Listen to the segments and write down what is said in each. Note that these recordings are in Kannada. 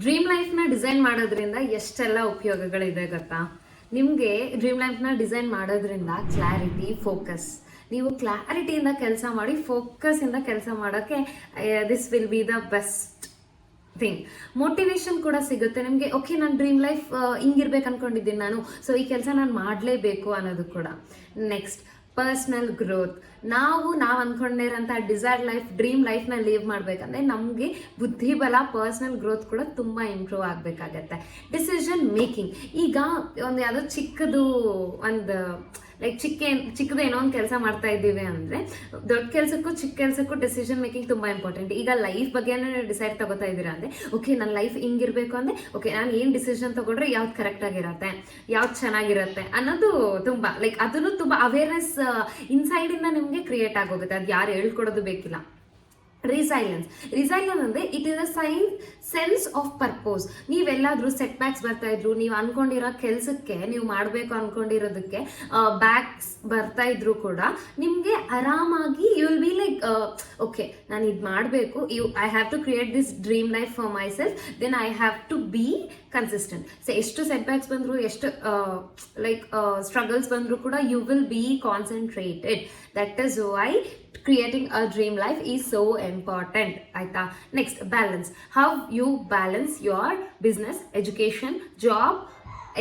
ಡ್ರೀಮ್ ಲೈಫ್ನ ಡಿಸೈನ್ ಮಾಡೋದ್ರಿಂದ ಎಷ್ಟೆಲ್ಲ ಉಪಯೋಗಗಳಿದೆ ಗೊತ್ತಾ? ನಿಮಗೆ ಡ್ರೀಮ್ ಲೈಫ್ನ ಡಿಸೈನ್ ಮಾಡೋದ್ರಿಂದ ಕ್ಲಾರಿಟಿ, ಫೋಕಸ್. ನೀವು ಕ್ಲಾರಿಟಿಯಿಂದ ಕೆಲಸ ಮಾಡಿ ಫೋಕಸ್ಸಿಂದ ಕೆಲಸ ಮಾಡೋಕ್ಕೆ this will B the best thing. Motivation ಕೂಡ ಸಿಗುತ್ತೆ ನಿಮಗೆ. ಓಕೆ, ನಾನು ಡ್ರೀಮ್ ಲೈಫ್ ಹಿಂಗಿರ್ಬೇಕು ಅನ್ಕೊಂಡಿದ್ದೀನಿ ನಾನು, ಸೊ ಈ ಕೆಲಸ ನಾನು ಮಾಡಲೇಬೇಕು ಅನ್ನೋದು ಕೂಡ. Next, personal growth. ನಾವು ಅಂದ್ಕೊಂಡಿರೋಂಥ ಡಿಸೈರ್ಡ್ ಲೈಫ್, ಡ್ರೀಮ್ ಲೈಫ್ನ ಲೀವ್ ಮಾಡಬೇಕಂದ್ರೆ ನಮಗೆ ಬುದ್ಧಿಬಲ, ಪರ್ಸ್ನಲ್ ಗ್ರೋತ್ ಕೂಡ ತುಂಬ ಇಂಪ್ರೂವ್ ಆಗಬೇಕಾಗತ್ತೆ. Decision making. ಈಗ ಒಂದು ಯಾವುದೋ ಚಿಕ್ಕದು ಒಂದು ಲೈಕ್ ಚಿಕ್ಕದೇನೋ ಒಂದು ಕೆಲಸ ಮಾಡ್ತಾ ಇದ್ದೀವಿ ಅಂದರೆ ದೊಡ್ಡ ಕೆಲಸಕ್ಕೂ ಚಿಕ್ಕ ಕೆಲಸಕ್ಕೂ ಡಿಸಿಷನ್ ಮೇಕಿಂಗ್ ತುಂಬ ಇಂಪಾರ್ಟೆಂಟ್. ಈಗ ಲೈಫ್ ಬಗ್ಗೆನೇ ಡಿಸೈಡ್ ತಗೋತಾ ಇದ್ದೀರಾ ಅಂದರೆ ಓಕೆ, ನನ್ನ ಲೈಫ್ ಹಿಂಗಿರಬೇಕು ಅಂದರೆ ಓಕೆ, ನಾನು ಏನು ಡಿಸಿಷನ್ ತಗೊಂಡ್ರೆ ಯಾವ್ದು ಕರೆಕ್ಟಾಗಿರುತ್ತೆ, ಯಾವ್ದು ಚೆನ್ನಾಗಿರುತ್ತೆ ಅನ್ನೋದು ತುಂಬ ಲೈಕ್ ಅದನ್ನು ತುಂಬ ಅವೇರ್ನೆಸ್ ಇನ್ಸೈಡಿಂದ ನಿಮಗೆ ಕ್ರಿಯೇಟ್ ಆಗೋಗುತ್ತೆ. ಅದು ಯಾರು ಹೇಳ್ಕೊಡೋದು ಬೇಕಿಲ್ಲ. ರಿಸೈಲೆನ್ಸ್ ಅಂದರೆ it is a sense of purpose. ನೀವೆಲ್ಲಾದರೂ ಸೆಟ್ ಬ್ಯಾಕ್ಸ್ ಬರ್ತಾ ಇದ್ರು, ನೀವು ಅನ್ಕೊಂಡಿರೋ ಕೆಲಸಕ್ಕೆ, ನೀವು ಮಾಡಬೇಕು ಅನ್ಕೊಂಡಿರೋದಕ್ಕೆ ಬ್ಯಾಕ್ಸ್ ಬರ್ತಾ ಇದ್ರು ಕೂಡ ನಿಮಗೆ ಆರಾಮಾಗಿ you will be like okay, ನಾನು ಇದು ಮಾಡಬೇಕು, I have to create this dream life for myself, then I have to be consistent. So ಎಷ್ಟು ಸೆಟ್ ಬ್ಯಾಕ್ಸ್ ಬಂದರೂ, ಎಷ್ಟು ಲೈಕ್ ಸ್ಟ್ರಗಲ್ಸ್ ಬಂದರೂ ಕೂಡ you will be concentrated. That is why creating a dream life is so important. Aita. Next, balance. How you balance your business, education, job,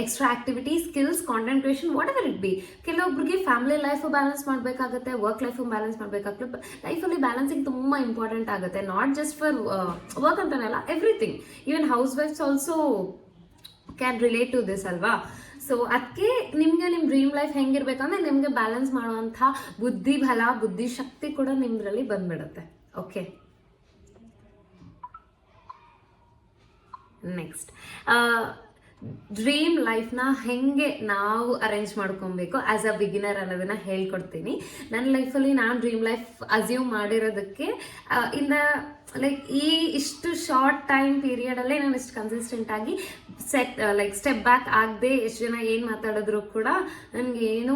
extra activities, skills, content creation, whatever it be. ಕೆಲವೊಬ್ಬರಿಗೆ ಫ್ಯಾಮಿಲಿ ಲೈಫ್ ಬ್ಯಾಲೆನ್ಸ್ ಮಾಡಬೇಕಾಗುತ್ತೆ, ವರ್ಕ್ ಲೈಫ್ ಬ್ಯಾಲೆನ್ಸ್ ಮಾಡಬೇಕಾಗುತ್ತೆ. ಲೈಫಲ್ಲಿ ಬ್ಯಾಲೆನ್ಸಿಂಗ್ ತುಂಬ ಇಂಪಾರ್ಟೆಂಟ್ ಆಗುತ್ತೆ. ನಾಟ್ ಜಸ್ಟ್ ಫಾರ್ ವರ್ಕ್ ಅಂತಾನಲ್ಲ, ಎವ್ರಿಥಿಂಗ್. ಈವನ್ ಹೌಸ್ ವೈಫ್ಸ್ also can relate to this ಅಲ್ವಾ? ಸೊ ಅದಕ್ಕೆ ನಿಮಗೆ ನಿಮ್ಮ ಡ್ರೀಮ್ ಲೈಫ್ ಹೆಂಗಿರ್ಬೇಕಂದ್ರೆ ನಿಮಗೆ ಬ್ಯಾಲೆನ್ಸ್ ಮಾಡುವಂಥ ಬುದ್ಧಿಬಲ, ಬುದ್ಧಿಶಕ್ತಿ ಕೂಡ ನಿಮ್ಮದ್ರಲ್ಲಿ ಬಂದ್ಬಿಡುತ್ತೆ. ಓಕೆ, ನೆಕ್ಸ್ಟ್, ಡ್ರೀಮ್ ಲೈಫ್ನ ಹೆಂಗೆ ನಾವು ಅರೇಂಜ್ ಮಾಡ್ಕೊಬೇಕು ಆ್ಯಸ್ ಅ ಬಿಗಿನರ್ ಅನ್ನೋದನ್ನ ಹೇಳ್ಕೊಡ್ತೀನಿ. ನನ್ನ ಲೈಫಲ್ಲಿ ನಾನು ಡ್ರೀಮ್ ಲೈಫ್ ಅಸ್ಯೂಮ್ ಮಾಡಿರೋದಕ್ಕೆ ಲೈಕ್ ಇಷ್ಟು ಶಾರ್ಟ್ ಟೈಮ್ ಪೀರಿಯಡಲ್ಲೇ ನಾನು ಇಷ್ಟು ಕನ್ಸಿಸ್ಟೆಂಟ್ ಆಗಿ ಸ್ಟೆಪ್ ಬ್ಯಾಕ್ ಆಗದೆ ಎಷ್ಟು ಜನ ಏನು ಮಾತಾಡಿದ್ರು ಕೂಡ ನನಗೇನು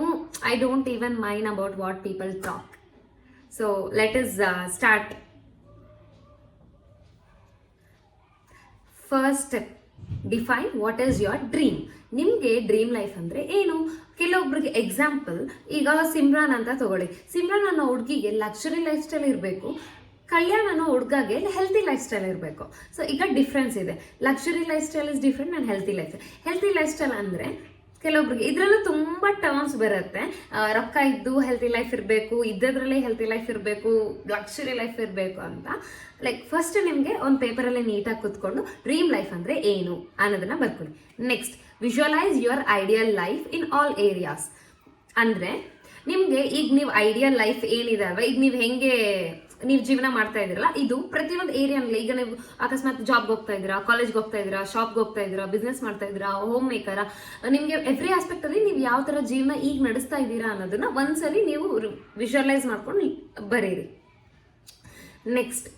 I don't even mind about what people talk. So let us start. First step, define what is your dream. ನಿಮಗೆ ಡ್ರೀಮ್ ಲೈಫ್ ಅಂದರೆ ಏನು? ಕೆಲವೊಬ್ರಿಗೆ ಎಕ್ಸಾಂಪಲ್, ಈಗ ಸಿಮ್ರಾನ್ ಅಂತ ತಗೊಳ್ಳಿ. ಸಿಮ್ರಾನ್ ಅನ್ನೋ ಹುಡುಗಿಗೆ ಲಕ್ಸುರಿ ಲೈಫ್ ಸ್ಟೈಲ್ ಇರಬೇಕು, ಕಲ್ಯಾಣ್ ಅನ್ನೋ ಹುಡುಗಗೆ ಹೆಲ್ತಿ ಲೈಫ್ ಸ್ಟೈಲ್ ಇರಬೇಕು. ಸೊ ಈಗ ಡಿಫ್ರೆನ್ಸ್ ಇದೆ. Luxury life style is different and healthy life style ಅಂದರೆ ಕೆಲವೊಬ್ರಿಗೆ ಇದರಲ್ಲೂ ತುಂಬ ಟರ್ಮ್ಸ್ ಬರುತ್ತೆ. ರೊಕ್ಕ ಇದ್ದು ಹೆಲ್ತಿ ಲೈಫ್ ಇರಬೇಕು, ಇದ್ದದ್ರಲ್ಲೇ ಹೆಲ್ತಿ ಲೈಫ್ ಇರಬೇಕು, ಲಕ್ಸುರಿ ಲೈಫ್ ಇರಬೇಕು ಅಂತ. ಲೈಕ್ ಫಸ್ಟ್ ನಿಮಗೆ ಒಂದು ಪೇಪರಲ್ಲಿ ನೀಟಾಗಿ ಕೂತ್ಕೊಂಡು ಡ್ರೀಮ್ ಲೈಫ್ ಅಂದರೆ ಏನು ಅನ್ನೋದನ್ನ ಬರ್ಕೊಳ್ಳಿ. Next, visualise your ideal life in all areas. ಅಂದರೆ ನಿಮಗೆ ಈಗ ನೀವು ಐಡಿಯಲ್ ಲೈಫ್ ಏನಿದೆ ಅಲ್ವಾ, ಈಗ ನೀವು ಜೀವನ ಮಾಡ್ತಾ ಇದ್ದೀರಲ್ಲ, ಇದು ಪ್ರತಿಯೊಂದು ಏರಿಯಾನಲ್ಲಿ. ಈಗ ನೀವು ಅಕಸ್ಮಾತ್ ಜಾಬ್ಗೆ ಹೋಗ್ತಾ ಇದ್ದೀರಾ, ಕಾಲೇಜ್ಗೆ ಹೋಗ್ತಾ ಇದ್ದೀರಾ, ಶಾಪ್ಗೆ ಹೋಗ್ತಾ ಇದ್ದೀರಾ, ಬಿಸ್ನೆಸ್ ಮಾಡ್ತಾ ಇದ್ದೀರಾ, ಹೋಮ್ ಮೇಕರ, ನಿಮಗೆ ಎವ್ರಿ ಆಸ್ಪೆಕ್ಟ್ ಅಲ್ಲಿ ನೀವು ಯಾವ ಥರ ಜೀವನ ಈಗ ನಡೆಸ್ತಾ ಇದ್ದೀರಾ ಅನ್ನೋದನ್ನ ಒಂದ್ಸಲಿ ನೀವು ವಿಜುವಲೈಸ್ ಮಾಡ್ಕೊಂಡು ಬರೀರಿ. ನೆಕ್ಸ್ಟ್,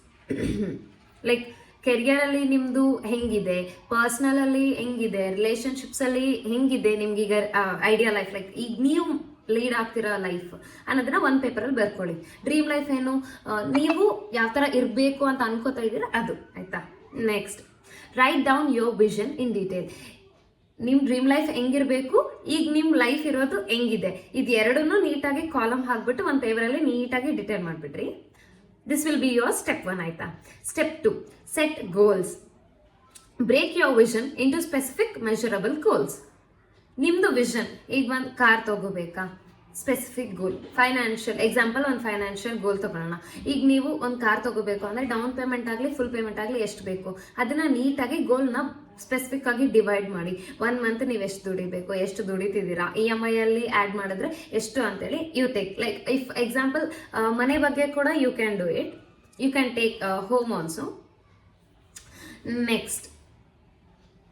ಲೈಕ್ ಕೆರಿಯರಲ್ಲಿ ನಿಮ್ಮದು ಹೆಂಗಿದೆ, ಪರ್ಸ್ನಲಲ್ಲಿ ಹೆಂಗಿದೆ, ರಿಲೇಷನ್ಶಿಪ್ಸಲ್ಲಿ ಹೆಂಗಿದೆ ನಿಮ್ಗೀಗ ಐಡಿಯಾ ಲೈಫ್, ಲೈಕ್ ಈಗ ನೀವು ಲೀಡ್ ಆಗ್ತಿರೋ ಲೈಫ್ ಅನ್ನೋದನ್ನ ಒಂದು ಪೇಪರಲ್ಲಿ ಬರ್ಕೊಳ್ಳಿ. ಡ್ರೀಮ್ ಲೈಫ್ ಏನು, ನೀವು ಯಾವ ಥರ ಇರಬೇಕು ಅಂತ ಅನ್ಕೋತಾ ಇದ್ದೀರಾ ಅದು, ಆಯ್ತಾ? Next, write down your vision in detail. ನಿಮ್ಮ ಡ್ರೀಮ್ ಲೈಫ್ ಹೆಂಗಿರಬೇಕು, ಈಗ ನಿಮ್ಮ ಲೈಫ್ ಇರೋದು ಹೆಂಗಿದೆ, ಇದು ಎರಡನ್ನೂ ನೀಟಾಗಿ ಕಾಲಮ್ ಹಾಕ್ಬಿಟ್ಟು ಒಂದು ಪೇಪರಲ್ಲಿ ನೀಟಾಗಿ ಡಿಟೇಲ್ ಮಾಡಿಬಿಟ್ರಿ. This will be your step 1, ಆಯ್ತಾ? Step 2, set goals. Break your vision into specific measurable goals. ನಿಮ್ಮದು ವಿಷನ್, ಈಗ ಒಂದು ಕಾರ್ ತಗೋಬೇಕಾ, ಸ್ಪೆಸಿಫಿಕ್ ಗೋಲ್. ಫೈನಾನ್ಷಿಯಲ್ ಎಕ್ಸಾಂಪಲ್, ಒಂದು ಫೈನಾನ್ಷಿಯಲ್ ಗೋಲ್ ತಗೊಳ್ಳೋಣ. ಈಗ ನೀವು ಒಂದು ಕಾರ್ ತಗೋಬೇಕು ಅಂದರೆ ಡೌನ್ ಪೇಮೆಂಟ್ ಆಗಲಿ ಫುಲ್ ಪೇಮೆಂಟ್ ಆಗಲಿ ಎಷ್ಟು ಬೇಕು ಅದನ್ನು ನೀಟಾಗಿ ಗೋಲ್ನ ಸ್ಪೆಸಿಫಿಕ್ ಆಗಿ ಡಿವೈಡ್ ಮಾಡಿ. 1 ಮಂತ್ ನೀವು ಎಷ್ಟು ದುಡಿಬೇಕು, ಎಷ್ಟು ದುಡಿತಿದ್ದೀರಾ, EMI ಅಲ್ಲಿ ಆ್ಯಡ್ ಮಾಡಿದ್ರೆ ಎಷ್ಟು ಅಂತೇಳಿ you take. Like if example ಮನೆ ಬಗ್ಗೆ ಕೂಡ you can do it, you can take home also. Next,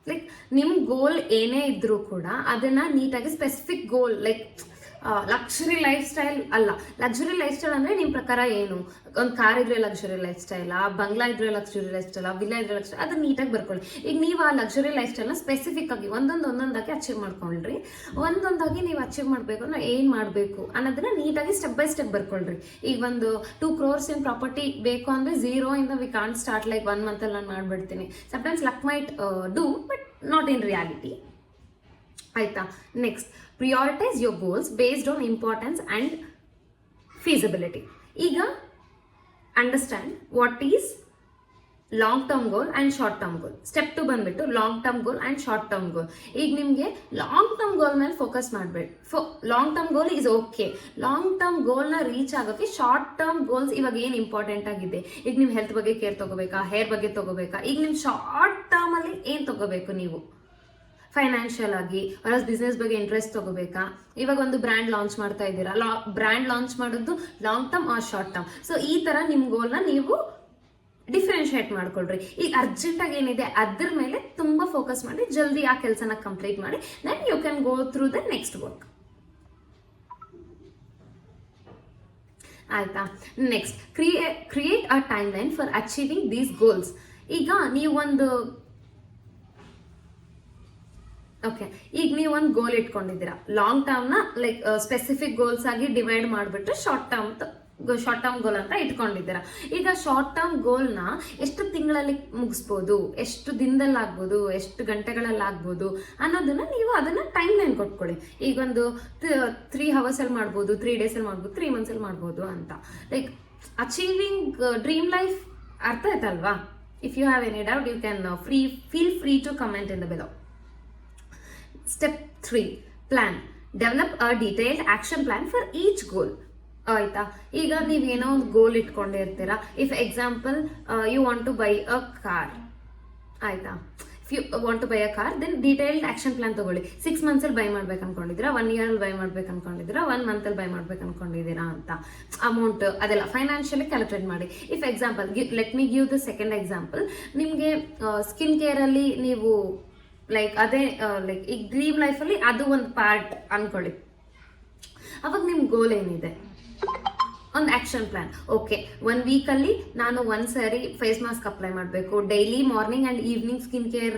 like ನಿಮ್ಮ ಗೋಲ್ ಏನೇ ಇದ್ರೂ ಕೂಡ ಅದನ್ನು ನೀಟಾಗಿ specific goal, like luxury lifestyle ಅಲ್ಲ. ಲಕ್ಸುರಿ ಲೈಫ್ ಸ್ಟೈಲ್ ಅಂದರೆ ನಿಮ್ಮ ಪ್ರಕಾರ ಏನು? ಒಂದು ಕಾರ್ ಇದ್ರೆ ಲಕ್ಸುರಿ ಲೈಫ್ ಸ್ಟೈಲಾ, ಬಂಗ್ಲಾ ಇದ್ರೆ ಲಕ್ಸುರಿ ಲೈಫ್ ಸ್ಟೈಲಾ, ವಿಲ್ಲಾ ಇದ್ರೆ ಲಕ್ಸುರಿ, ಅದನ್ನ ನೀಟಾಗಿ ಬರ್ಕೊಳ್ಳಿ. ಈಗ ನೀವು ಆ ಲಕ್ಸುರಿ ಲೈಫ್ ಸ್ಟೈಲ್ನ ಸ್ಪೆಸಿಫಿಕ್ ಆಗಿ ಒಂದೊಂದಾಗಿ ಅಚೀವ್ ಮಾಡ್ಕೊಳ್ರಿ. ಒಂದೊಂದಾಗಿ ನೀವು ಅಚೀವ್ ಮಾಡಬೇಕು ಅಂದ್ರೆ ಏನು ಮಾಡಬೇಕು ಅನ್ನೋದನ್ನ ನೀಟಾಗಿ ಸ್ಟೆಪ್ ಬೈ ಸ್ಟೆಪ್ ಬರ್ಕೊಳ್ರಿ. ಈಗ ಒಂದು 2 crores ಇನ್ ಪ್ರಾಪರ್ಟಿ ಬೇಕು ಅಂದರೆ 0 ಇಂದ ವಿ ಕಾಂಟ್ ಸ್ಟಾರ್ಟ್ ಲೈಕ್ 1 ಮಂತಲ್ಲಿ ನಾನು ಮಾಡ್ಬಿಡ್ತೀನಿ. Sometimes luck might do but not in reality. ಆಯ್ತಾ? Next, prioritize your goals based on importance and feasibility. ಈಗ understand what is long term goal and short term goal. Step 2 ಬಂದ್ಬಿಟ್ಟು long term goal and short term goal. ಈಗ ನಿಮಗೆ ಲಾಂಗ್ ಟರ್ಮ್ ಗೋಲ್ ಮೇಲೆ ಫೋಕಸ್ ಮಾಡಬೇಡಿ. Long term goal is okay. Long term ಗೋಲ್ನ ರೀಚ್ ಆಗೋಕ್ಕೆ ಶಾರ್ಟ್ ಟರ್ಮ್ ಗೋಲ್ಸ್ ಇವಾಗ ಏನು ಇಂಪಾರ್ಟೆಂಟ್ ಆಗಿದೆ. ಈಗ ನೀವು ಹೆಲ್ತ್ ಬಗ್ಗೆ ಕೇರ್ ತಗೋಬೇಕಾ, ಹೇರ್ ಬಗ್ಗೆ ತಗೋಬೇಕಾ, ಈಗ ನಿಮ್ಮ ಶಾರ್ಟ್ ಟರ್ಮಲ್ಲಿ ಏನು ತಗೋಬೇಕು ನೀವು? ಫೈನಾನ್ಷಿಯಲ್ ಆಗಿ ಬಿಸ್ನೆಸ್ ಬಗ್ಗೆ ಇಂಟ್ರೆಸ್ಟ್ ತಗೋಬೇಕಾ? ಇವಾಗ ಒಂದು ಬ್ರ್ಯಾಂಡ್ ಲಾಂಚ್ ಮಾಡ್ತಾ ಇದ್ದೀರಾ, ಬ್ರ್ಯಾಂಡ್ ಲಾಂಚ್ ಮಾಡೋದು long term or short term. So ಈ ಥರ ನಿಮ್ಮ ಗೋಲ್ನ ನೀವು ಡಿಫ್ರೆನ್ಶಿಯೇಟ್ ಮಾಡ್ಕೊಳ್ರಿ. ಈಗ ಅರ್ಜೆಂಟಾಗಿ ಏನಿದೆ ಅದ್ರ ಮೇಲೆ ತುಂಬ ಫೋಕಸ್ ಮಾಡಿ ಜಲ್ದಿ ಆ ಕೆಲಸನ ಕಂಪ್ಲೀಟ್ ಮಾಡಿ. Then you can go through the next work. ಆಯ್ತಾ? Next, create a timeline for achieving these goals. ಈಗ ನೀವೊಂದು ಈಗ ನೀವು ಒಂದು ಗೋಲ್ ಇಟ್ಕೊಂಡಿದ್ದೀರಾ. ಲಾಂಗ್ ಟರ್ಮ್ನ ಲೈಕ್ ಸ್ಪೆಸಿಫಿಕ್ ಗೋಲ್ಸ್ ಆಗಿ ಡಿವೈಡ್ ಮಾಡಿಬಿಟ್ಟು ಶಾರ್ಟ್ ಟರ್ಮ್ ಗೋಲ್ ಅಂತ ಇಟ್ಕೊಂಡಿದ್ದೀರಾ. ಈಗ ಶಾರ್ಟ್ ಟರ್ಮ್ ಗೋಲ್ನ ಎಷ್ಟು ತಿಂಗಳಲ್ಲಿ ಮುಗಿಸ್ಬೋದು, ಎಷ್ಟು ದಿನದಲ್ಲಿ ಆಗ್ಬೋದು, ಎಷ್ಟು ಗಂಟೆಗಳಲ್ಲಿ ಆಗ್ಬೋದು ಅನ್ನೋದನ್ನ ನೀವು ಅದನ್ನ ಟೈಮ್ ಲೈನ್ ಕೊಟ್ಕೊಳ್ಳಿ. ಈಗ ಒಂದು 3 hours ಮಾಡ್ಬೋದು, 3 days ಮಾಡ್ಬೋದು, 3 months ಮಾಡ್ಬೋದು ಅಂತ. ಲೈಕ್ ಅಚೀವಿಂಗ್ ಡ್ರೀಮ್ ಲೈಫ್ ಅರ್ಥ ಆಯ್ತಲ್ವಾ? If you have any doubt you can feel free to comment in the below. Step 3, plan. Develop a detailed action plan for each goal. ಆಯ್ತಾ? ಈಗ ನೀವೇನೋ ಒಂದು ಗೋಲ್ ಇಟ್ಕೊಂಡಿರ್ತೀರಾ. If example you want to buy a car. ಆಯ್ತಾ? If you want to buy a car, then detailed action plan ತಗೊಳ್ಳಿ. 6 months ಬೈ ಮಾಡ್ಬೇಕು ಅನ್ಕೊಂಡಿದ್ದೀರಾ, 1 year ಬೈ ಮಾಡ್ಬೇಕು ಅನ್ಕೊಂಡಿದ್ದೀರಾ, 1 month ಬೈ ಮಾಡ್ಬೇಕು ಅನ್ಕೊಂಡಿದ್ದೀರಾ ಅಂತ ಅಮೌಂಟ್ ಅದೆಲ್ಲ ಫೈನಾನ್ಷಿಯಲಿ ಕ್ಯಾಲ್ಕುಲೇಟ್ ಮಾಡಿ. If example let me give the second example. ನಿಮಗೆ ಸ್ಕಿನ್ ಕೇರ್ ಅಲ್ಲಿ ನೀವು ಲೈಕ್ ಅದೇ ಲೈಕ್ ಈಗ ಡ್ರೀಮ್ ಲೈಫಲ್ಲಿ ಅದು ಒಂದು ಪಾರ್ಟ್ ಅನ್ಕೊಳ್ಳಿ. ಅವಾಗ ನಿಮ್ಮ ಗೋಲ್ ಏನಿದೆ? ಒಂದು ಆಕ್ಷನ್ ಪ್ಲಾನ್. ಓಕೆ, 1 weekಲ್ಲಿ ನಾನು 1 ಸಾರಿ ಫೇಸ್ ಮಾಸ್ಕ್ ಅಪ್ಲೈ ಮಾಡಬೇಕು, daily morning and evening skin care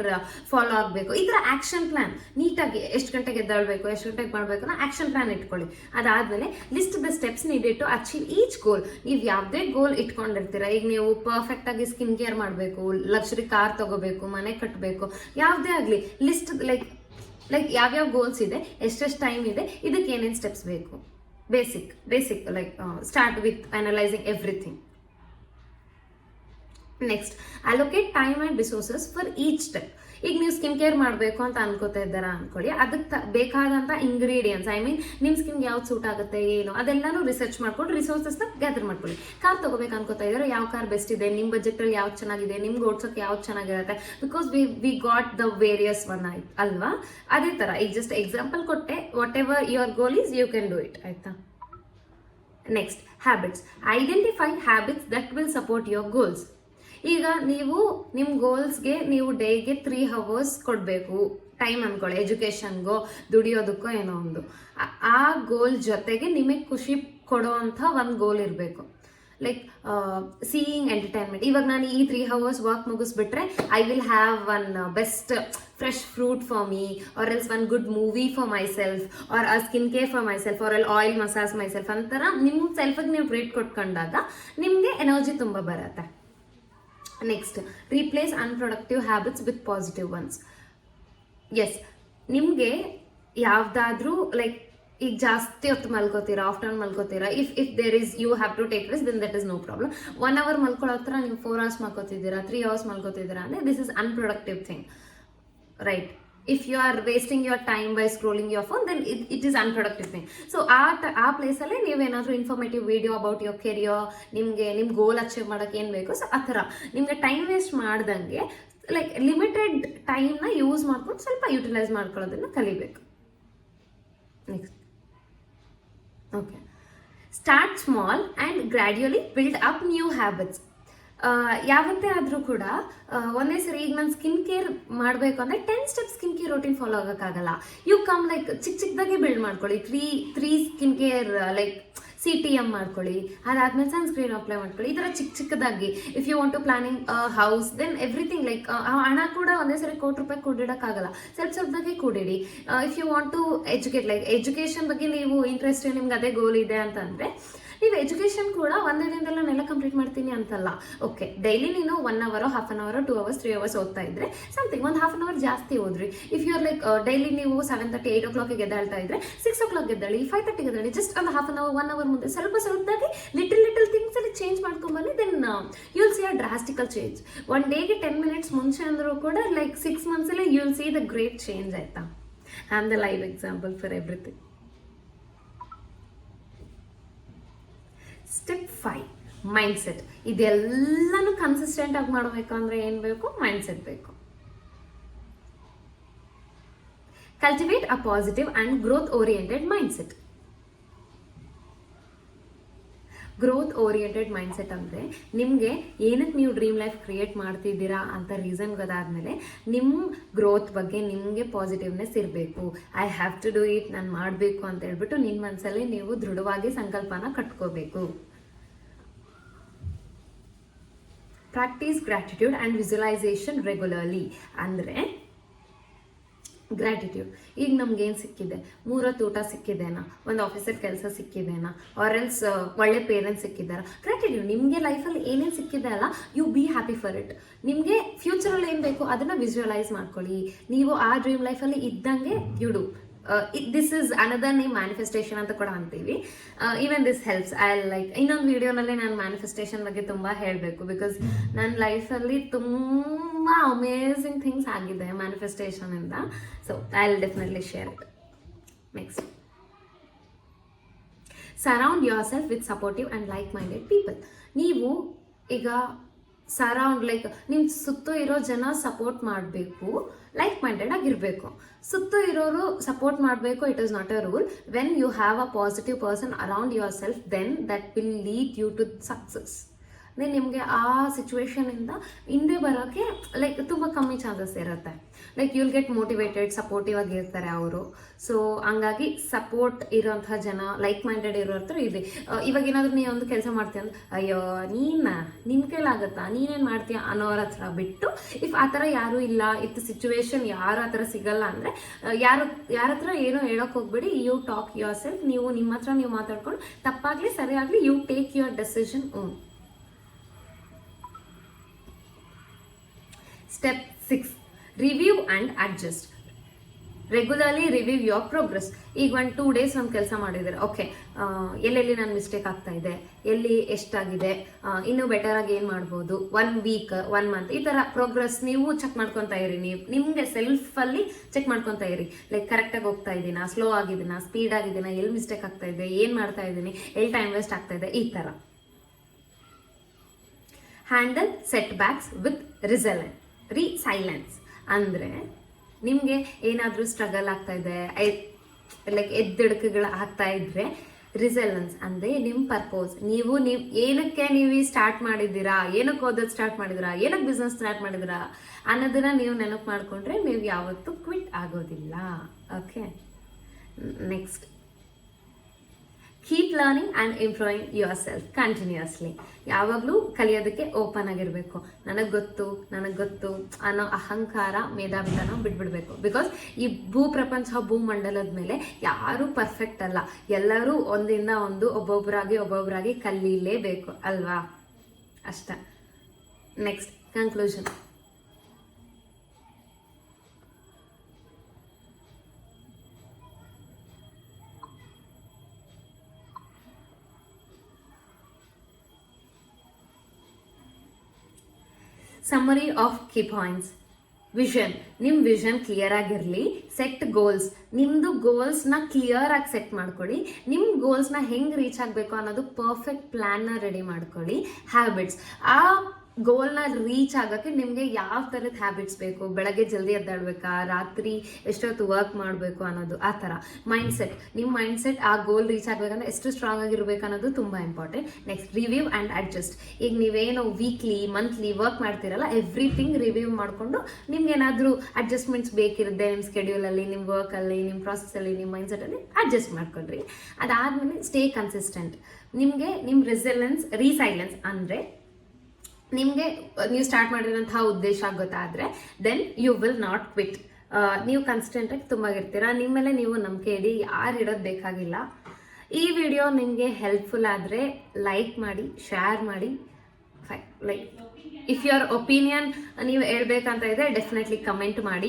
follow ಆಗಬೇಕು. ಈ ಥರ ಆಕ್ಷನ್ ಪ್ಲಾನ್ ನೀಟಾಗಿ ಎಷ್ಟು ಗಂಟೆಗೆ ಎದ್ದೇಳಬೇಕು, ಎಷ್ಟು ಗಂಟೆಗೆ ಮಾಡಬೇಕು ಅನ್ನೋ ಆಕ್ಷನ್ ಪ್ಲಾನ್ ಇಟ್ಕೊಳ್ಳಿ. ಅದಾದಮೇಲೆ list the steps needed to achieve each goal. ನೀವು ಯಾವುದೇ ಗೋಲ್ ಇಟ್ಕೊಂಡಿರ್ತೀರ, ಈಗ ನೀವು ಪರ್ಫೆಕ್ಟಾಗಿ ಸ್ಕಿನ್ ಕೇರ್ ಮಾಡಬೇಕು, ಲಕ್ಸುರಿ ಕಾರ್ ತಗೋಬೇಕು, ಮನೆ ಕಟ್ಟಬೇಕು, ಯಾವುದೇ ಆಗಲಿ ಲಿಸ್ಟ್ ಲೈಕ್ ಯಾವ್ಯಾವ ಗೋಲ್ಸ್ ಇದೆ, ಎಷ್ಟೆಷ್ಟು ಟೈಮ್ ಇದೆ, ಇದಕ್ಕೆ ಏನೇನು ಸ್ಟೆಪ್ಸ್ ಬೇಕು, basic like start with analyzing everything. Next, allocate time and resources for each step. ಈಗ ನೀವು ಸ್ಕಿನ್ ಕೇರ್ ಮಾಡಬೇಕು ಅಂತ ಅನ್ಕೋತಾ ಇದ್ದಾರಾ ಅನ್ಕೊಳ್ಳಿ. ಅದಕ್ಕೆ ಬೇಕಾದಂಥ ಇಂಗ್ರೀಡಿಯೆಂಟ್ಸ್, ಐ ಮೀನ್ ನಿಮ್ಮ ಸ್ಕಿನ್ಗೆ ಯಾವ್ದು ಸೂಟ್ ಆಗುತ್ತೆ ಏನು ಅದೆಲ್ಲನೂ ರಿಸರ್ಚ್ ಮಾಡ್ಕೊಂಡು ರಿಸೋರ್ಸಸ್ನ ಗ್ಯಾದರ್ ಮಾಡ್ಕೊಳ್ಳಿ. ಕಾರ್ ತಗೋಬೇಕು ಅನ್ಕೋತಾ ಇದ್ದಾರೆ, ಯಾವ ಕಾರ್ ಬೆಸ್ಟ್ ಇದೆ, ನಿಮ್ಮ ಬಜೆಟಲ್ಲಿ ಯಾವ್ದು ಚೆನ್ನಾಗಿದೆ, ನಿಮ್ಗೆ ಓಡ್ಸೋಕ್ಕೆ ಯಾವ್ದು ಚೆನ್ನಾಗಿರುತ್ತೆ, because we got the various one ಆಯ್ತು ಅಲ್ವಾ? ಅದೇ ಥರ ಈಗ ಜಸ್ಟ್ ಎಕ್ಸಾಂಪಲ್ ಕೊಟ್ಟೆ. Whatever your goal is you can do it. ಆಯ್ತಾ? Next, habits. Identify habits that will support your goals. ಈಗ ನೀವು ನಿಮ್ಮ ಗೋಲ್ಸ್ಗೆ ನೀವು ಡೇಗೆ 3 hours ಕೊಡಬೇಕು ಟೈಮ್ ಅನ್ಕೊಳ್ಳಿ. ಎಜುಕೇಷನ್ಗೋ ದುಡಿಯೋದಕ್ಕೋ ಏನೋ ಒಂದು. ಆ ಗೋಲ್ ಜೊತೆಗೆ ನಿಮಗೆ ಖುಷಿ ಕೊಡೋವಂಥ ಒಂದು ಗೋಲ್ ಇರಬೇಕು. Like seeing entertainment. ಇವಾಗ ನಾನು ಈ 3 hours ವರ್ಕ್ ಮುಗಿಸ್ಬಿಟ್ರೆ I will have one best fresh fruit for me, or else one good movie for myself, or a skin care for myself, or else oil massage myself ಅಂತರ ನಿಮ್ಮ ಸೆಲ್ಫಿಗೆ ನೀವು ಟ್ರೀಟ್ ಕೊಟ್ಕೊಂಡಾಗ ನಿಮಗೆ ಎನರ್ಜಿ ತುಂಬ ಬರುತ್ತೆ. Next, replace unproductive habits with positive ones. Yes, ನಿಮಗೆ ಯಾವುದಾದ್ರೂ ಲೈಕ್ ಈಗ ಜಾಸ್ತಿ ಹೊತ್ತು ಮಲ್ಕೋತೀರಾ, ಆಫ್ಟರ್ನೂನ್ ಮಲ್ಕೋತೀರಾ, if there is you have to take rest, then that is no problem. 1 hour ಮಲ್ಕೊಳ್ಳೋ ಹತ್ರ ನೀವು 4 hours ಮಲ್ಕೋತಿದ್ದೀರಾ, 3 hours ಮಲ್ಕೋತಿದ್ದೀರಾ ಅಂದರೆ this is unproductive thing, right? If you are wasting your time by scrolling your phone, then it is unproductive thing. So ಆ ಪ್ಲೇಸಲ್ಲಿ ನೀವೇನಾದರೂ informative video about your career, ನಿಮ್ಮ ಗೋಲ್ ಅಚೀವ್ ಮಾಡೋಕ್ಕೆ ಏನು ಬೇಕು, ಸೊ ಆ ಥರ ನಿಮಗೆ ಟೈಮ್ ವೇಸ್ಟ್ ಮಾಡ್ದಂಗೆ ಲೈಕ್ ಲಿಮಿಟೆಡ್ ಟೈಮ್ನ ಯೂಸ್ ಮಾಡ್ಕೊಂಡು ಸ್ವಲ್ಪ ಯುಟಿಲೈಸ್ ಮಾಡ್ಕೊಳ್ಳೋದನ್ನು ಕಲಿಬೇಕು. Next, okay, start small and gradually build up new habits. ಯಾವತ್ತೇ ಆದರೂ ಕೂಡ ಒಂದೇ ಸರಿ ಈಗ ನಾನು ಸ್ಕಿನ್ ಕೇರ್ ಮಾಡಬೇಕು ಅಂದರೆ 10 step skin care routine follow ಆಗೋಕ್ಕಾಗಲ್ಲ. ಯು ಕಮ್ ಲೈಕ್ ಚಿಕ್ಕದಾಗಿ ಬಿಲ್ಡ್ ಮಾಡ್ಕೊಳ್ಳಿ. Three skin care like CTM ಮಾಡ್ಕೊಳ್ಳಿ, ಅದಾದ್ಮೇಲೆ ಸನ್ಸ್ಕ್ರೀನ್ ಅಪ್ಲೈ ಮಾಡ್ಕೊಳ್ಳಿ. ಈ ಥರ ಚಿಕ್ಕದಾಗಿ if you want to planning house then everything like ಹಣ ಕೂಡ ಒಂದೇ ಸರಿ ₹1,00,000 ಕೂಡಿಡೋಕ್ಕಾಗಲ್ಲ, ಸ್ವಲ್ಪದಾಗಿ ಕೂಡಿಡಿ. If you want to educate like education ಬಗ್ಗೆ ನೀವು ಇಂಟ್ರೆಸ್ಟ್, ನಿಮ್ಗೆ ಅದೇ ಗೋಲ್ ಇದೆ ಅಂತಂದರೆ ನೀವು ಎಜುಕೇಷನ್ ಕೂಡ ಒಂದೇ ದಿನದಲ್ಲಿ ನಾನೆಲ್ಲ ಕಂಪ್ಲೀಟ್ ಮಾಡ್ತೀನಿ ಅಂತಲ್ಲ. ಓಕೆ, ಡೈಲಿ ನೀನು 1 hour, half an hour, 2 hours, 3 hours ಓದ್ತಾ ಇದ್ರೆ ಸಮಥಿಂಗ್ ಒಂದು ಹಾಫ್ ಅನ್ ಅವರ್ ಜಾಸ್ತಿ ಓದ್ರಿ. If you are like daily ನೀವು 7:30, 8 o'clock ಎದ್ದೇಳ್ತಾ ಇದ್ರೆ 6 o'clock ಎದ್ದೇಳಿ, 5:30 ಎದ್ದೇಳಿ. ಜಸ್ಟ್ ಒಂದು ಹಾಫ್ ಅನ್ ಅವರ್, 1 hour ಮುಂದೆ ಸ್ವಲ್ಪದಾಗಿ ಲಿಟಲ್ ಥಿಂಗ್ಸ್ ಅಲ್ಲಿ ಚೇಂಜ್ ಮಾಡ್ಕೊಂಬನ್ನಿ. Then you will see a drastical change. One ಡೇಗೆ 10 minutes ಮುಂಚೆ ಅಂದರೂ ಕೂಡ ಲೈಕ್ 6 months ಅಲ್ಲಿ you will see the great change. ಆಯ್ತಾ? I am the live example for everything. Step 5 mindset. ಇದೆಲ್ಲನೂ ಕನ್ಸಿಸ್ಟೆಂಟ್ ಆಗಿ ಮಾಡಬೇಕು ಅಂದ್ರೆ ಏನು ಬೇಕು? ಮೈಂಡ್ಸೆಟ್ ಬೇಕು. Cultivate a positive and growth oriented mindset. Growth oriented mindset ಅಂದರೆ ನಿಮಗೆ ಏನಕ್ಕೆ ನೀವು ಡ್ರೀಮ್ ಲೈಫ್ ಕ್ರಿಯೇಟ್ ಮಾಡ್ತಿದ್ದೀರಾ ಅಂತ ರೀಸನ್ ಗೊತ್ತಾದ್ಮೇಲೆ ನಿಮ್ಮ ಗ್ರೋತ್ ಬಗ್ಗೆ ನಿಮಗೆ ಪಾಸಿಟಿವ್ನೆಸ್ ಇರಬೇಕು. I have to do it, ನಾನು ಮಾಡಬೇಕು ಅಂತ ಹೇಳ್ಬಿಟ್ಟು ನಿಮ್ಮ ಮನಸ್ಸಲ್ಲಿ ನೀವು ದೃಢವಾಗಿ ಸಂಕಲ್ಪನ ಕಟ್ಕೋಬೇಕು. Practice gratitude and visualization regularly. ಅಂದರೆ ಗ್ರ್ಯಾಟಿಟ್ಯೂಡ್, ಈಗ ನಮ್ಗೇನು ಸಿಕ್ಕಿದೆ? 3 ಹೊತ್ತು ಊಟ ಸಿಕ್ಕಿದೆನಾ? ಒಂದು ಆಫೀಸಲ್ಲಿ ಕೆಲಸ ಸಿಕ್ಕಿದೆನಾ? ಆರ್ ಎಲ್ಸ್ ಒಳ್ಳೆ ಪೇರೆಂಟ್ಸ್ ಸಿಕ್ಕಿದ್ದಾರಾ? ಗ್ರ್ಯಾಟಿಟ್ಯೂಡ್. ನಿಮಗೆ ಲೈಫಲ್ಲಿ ಏನೇನು ಸಿಕ್ಕಿದೆ ಅಲ್ಲ, you be happy for it. ನಿಮಗೆ ಫ್ಯೂಚರಲ್ಲಿ ಏನು ಬೇಕು ಅದನ್ನು ವಿಜುವಲೈಸ್ ಮಾಡ್ಕೊಳ್ಳಿ. ನೀವು ಆ ಡ್ರೀಮ್ ಲೈಫಲ್ಲಿ ಇದ್ದಂಗೆ you do. This is another name manifestation ಅಂತ ಕೂಡ ಅಂತೀವಿ. Even this helps. I like ಇನ್ನೊಂದು ವಿಡಿಯೋನಲ್ಲಿ ನಾನು ಮ್ಯಾನಿಫೆಸ್ಟೇಷನ್ ಬಗ್ಗೆ ತುಂಬ ಹೇಳಬೇಕು. ಬಿಕಾಸ್ ನನ್ನ ಲೈಫಲ್ಲಿ ತುಂಬ ಅಮೇಝಿಂಗ್ ಥಿಂಗ್ಸ್ ಆಗಿದೆ ಮ್ಯಾನಿಫೆಸ್ಟೇಷನಿಂದ. So I will definitely share it. Next, surround yourself with supportive and like minded people. ನೀವು ಈಗ ಸರೌಂಡ್ ಲೈಕ್ ನಿಮ್ಮ ಸುತ್ತ ಇರೋ ಜನ ಸಪೋರ್ಟ್ ಮಾಡಬೇಕು, ಲೈಕ್ ಮೈಂಡೆಡ್ ಆಗಿರಬೇಕು. ಸುತ್ತ ಇರೋರು ಸಪೋರ್ಟ್ ಮಾಡಬೇಕು, it is not a rule. When you have a positive person around yourself, then that will lead you to success. ಅಂದರೆ ನಿಮಗೆ ಆ ಸಿಚುವೇಶನಿಂದ ಹಿಂದೆ ಬರೋಕ್ಕೆ ಲೈಕ್ ತುಂಬ ಕಮ್ಮಿ ಚಾನ್ಸಸ್ ಇರುತ್ತೆ. Like you will get motivated, supportive ಆಗಿರ್ತಾರೆ ಅವರು. ಸೊ ಹಂಗಾಗಿ ಸಪೋರ್ಟ್ ಇರೋಂಥ ಜನ, ಲೈಕ್ ಮೈಂಡೆಡ್ ಇರೋ ಹತ್ರ ಇರಲಿ. ಇವಾಗ ಏನಾದರೂ ನೀವು ಒಂದು ಕೆಲಸ ಮಾಡ್ತೀಯ ಅಂದ್ರೆ, ಅಯ್ಯೋ ನಿನ್ನ ಕೈಲಾಗತ್ತಾ, ನೀನೇನು ಮಾಡ್ತೀಯ ಅನ್ನೋರ ಹತ್ರ ಬಿಟ್ಟು, ಇಫ್ ಆ ಥರ ಯಾರೂ ಇಲ್ಲ, ಇತ್ತು ಸಿಚುವೇಶನ್ ಯಾರು ಆ ಥರ ಸಿಗಲ್ಲ ಅಂದರೆ ಯಾರ ಹತ್ರ ಏನೋ ಹೇಳೋಕೆ ಹೋಗ್ಬೇಡಿ. You talk yourself. ನೀವು ನಿಮ್ಮ ಹತ್ರ ನೀವು ಮಾತಾಡ್ಕೊಂಡು, ತಪ್ಪಾಗಲಿ ಸರಿಯಾಗಲಿ, you take your decision own. Step 6, review and adjust. Regularly review your progress. ಈಗ 1-2 days ಒಂದು ಕೆಲಸ ಮಾಡಿದರೆ, ಓಕೆ ಎಲ್ಲೆಲ್ಲಿ ನಾನು ಮಿಸ್ಟೇಕ್ ಆಗ್ತಾ ಇದೆ, ಎಲ್ಲಿ ಎಷ್ಟಾಗಿದೆ, ಇನ್ನೂ ಬೆಟರಾಗಿ ಏನು ಮಾಡ್ಬೋದು, 1 week 1 month ಈ ಥರ ಪ್ರೋಗ್ರೆಸ್ ನೀವು ಚೆಕ್ ಮಾಡ್ಕೊತಾ ಇರಿ. ನೀವು ನಿಮಗೆ ಸೆಲ್ಫಲ್ಲಿ ಚೆಕ್ ಮಾಡ್ಕೊತಾ ಇರಿ. ಲೈಕ್ ಕರೆಕ್ಟಾಗಿ ಹೋಗ್ತಾ ಇದ್ದೀನಾ, ಸ್ಲೋ ಆಗಿದ್ದೀನಾ, ಸ್ಪೀಡ್ ಆಗಿದ್ದೀನಾ, ಎಲ್ಲಿ ಮಿಸ್ಟೇಕ್ ಆಗ್ತಾ ಇದೆ, ಏನು ಮಾಡ್ತಾ ಇದ್ದೀನಿ, ಎಲ್ಲಿ ಟೈಮ್ ವೇಸ್ಟ್ ಆಗ್ತಾ ಇದೆ, ಈ ಥರ. Handle setbacks with resilience. ಅಂದರೆ ನಿಮಗೆ ಏನಾದರೂ ಸ್ಟ್ರಗಲ್ ಆಗ್ತಾ ಇದೆ, ಲೈಕ್ ಎದ್ದಿಡುಕುಗಳು ಆಗ್ತಾ ಇದ್ರೆ, ರಿಸೈಲೆನ್ಸ್ ಅಂದರೆ ನಿಮ್ಮ ಪರ್ಪೋಸ್. ನೀವು ಏನಕ್ಕೆ ನೀವು ಸ್ಟಾರ್ಟ್ ಮಾಡಿದ್ದೀರಾ, ಏನಕ್ಕೆ ಓದೋದು ಸ್ಟಾರ್ಟ್ ಮಾಡಿದ್ದೀರಾ, ಏನಕ್ಕೆ ಬಿಸ್ನೆಸ್ ಸ್ಟಾರ್ಟ್ ಮಾಡಿದ್ದೀರಾ ಅನ್ನೋದನ್ನ ನೀವು ನೆನಪು ಮಾಡಿಕೊಂಡ್ರೆ ನೀವು ಯಾವತ್ತೂ ಕ್ವಿಟ್ ಆಗೋದಿಲ್ಲ. Okay, next, keep learning and improving your self continuously. ಯಾವಾಗಲೂ ಕಲಿಯೋದಕ್ಕೆ ಓಪನ್ ಆಗಿರಬೇಕು. ನನಗೆ ಗೊತ್ತು ಅನ್ನೋ ಅಹಂಕಾರ, ಮೇಧಾವಿತನ ಬಿಟ್ಬಿಡ್ಬೇಕು. ಬಿಕಾಸ್ ಈ ಪ್ರಪಂಚ ಭೂಮಂಡಲದ ಮೇಲೆ ಯಾರೂ ಪರ್ಫೆಕ್ಟ್ ಅಲ್ಲ. ಎಲ್ಲರೂ ಒಂದಿಂದ ಒಂದು ಒಬ್ಬೊಬ್ಬರಾಗಿ ಕಲೀಲೇಬೇಕು ಅಲ್ವಾ? ಅಷ್ಟ. Next, conclusion. Summary of key points. Vision. ನಿಮ್ಮ ವಿಷನ್ ಕ್ಲಿಯರ್ ಆಗಿರಲಿ. Set goals. ನಿಮ್ಮದು ಗೋಲ್ಸ್ನ ಕ್ಲಿಯರ್ ಆಗಿ ಸೆಟ್ ಮಾಡ್ಕೊಳ್ಳಿ. ನಿಮ್ಮ ಗೋಲ್ಸ್ನ ಹೆಂಗೆ ರೀಚ್ ಆಗಬೇಕು ಅನ್ನೋದು ಪರ್ಫೆಕ್ಟ್ ಪ್ಲ್ಯಾನ್ನ ರೆಡಿ ಮಾಡ್ಕೊಳ್ಳಿ. ಹ್ಯಾಬಿಟ್ಸ್. ಆ ಗೋಲ್ನ ರೀಚ್ ಆಗೋಕ್ಕೆ ನಿಮಗೆ ಯಾವ ಥರದ ಹ್ಯಾಬಿಟ್ಸ್ ಬೇಕು, ಬೆಳಗ್ಗೆ ಜಲ್ದಿ ಎದ್ದಾಡ್ಬೇಕಾ, ರಾತ್ರಿ ಎಷ್ಟೊತ್ತು ವರ್ಕ್ ಮಾಡಬೇಕು ಅನ್ನೋದು, ಆ ಥರ ಮೈಂಡ್ಸೆಟ್, ನಿಮ್ಮ ಮೈಂಡ್ಸೆಟ್ ಆ ಗೋಲ್ ರೀಚ್ ಆಗಬೇಕಂದ್ರೆ ಎಷ್ಟು ಸ್ಟ್ರಾಂಗ್ ಆಗಿರ್ಬೇಕು ಅನ್ನೋದು ತುಂಬ important. Next review and adjust. ಈಗ ನೀವೇನು ವೀಕ್ಲಿ ಮಂತ್ಲಿ ವರ್ಕ್ ಮಾಡ್ತೀರಲ್ಲ, ಎವ್ರಿಥಿಂಗ್ ರಿವ್ಯೂ ಮಾಡಿಕೊಂಡು ನಿಮ್ಗೆ ಏನಾದರೂ ಅಡ್ಜಸ್ಟ್ಮೆಂಟ್ಸ್ ಬೇಕಿರುತ್ತೆ ನಿಮ್ಮ ಸ್ಕೆಡ್ಯೂಲಲ್ಲಿ, ನಿಮ್ಮ ವರ್ಕಲ್ಲಿ, ನಿಮ್ಮ ಪ್ರಾಸೆಸಲ್ಲಿ, ನಿಮ್ಮ ಮೈಂಡ್ಸೆಟಲ್ಲಿ ಅಡ್ಜಸ್ಟ್ ಮಾಡ್ಕೊಳ್ರಿ. ಅದಾದಮೇಲೆ ಸ್ಟೇ ಕನ್ಸಿಸ್ಟೆಂಟ್. ನಿಮಗೆ ನಿಮ್ಮ ರೀಸೈಲೆನ್ಸ್ ಅಂದರೆ ನಿಮಗೆ ನೀವು ಸ್ಟಾರ್ಟ್ ಮಾಡಿರೋಂತಹ ಉದ್ದೇಶ ಗೊತ್ತಾದರೆ then you will not quit. ನೀವು ಕನ್ಸ್ಟೆಂಟಾಗಿ ತುಂಬ ಇರ್ತೀರಾ, ನಿಮ್ಮ ಮೇಲೆ ನೀವು ನಂಬಿಕೆ ಇಡಿ, ಯಾರು ಇಡೋದು ಬೇಕಾಗಿಲ್ಲ. ಈ ವಿಡಿಯೋ ನಿಮಗೆ ಹೆಲ್ಪ್ಫುಲ್ ಆದರೆ ಲೈಕ್ ಮಾಡಿ, ಶೇರ್ ಮಾಡಿ. ಲೈಕ್ ಇಫ್ ಯುವರ್ ಒಪಿನಿಯನ್ ನೀವು ಹೇಳ್ಬೇಕಂತ ಇದೆ ಡೆಫಿನೆಟ್ಲಿ ಕಮೆಂಟ್ ಮಾಡಿ.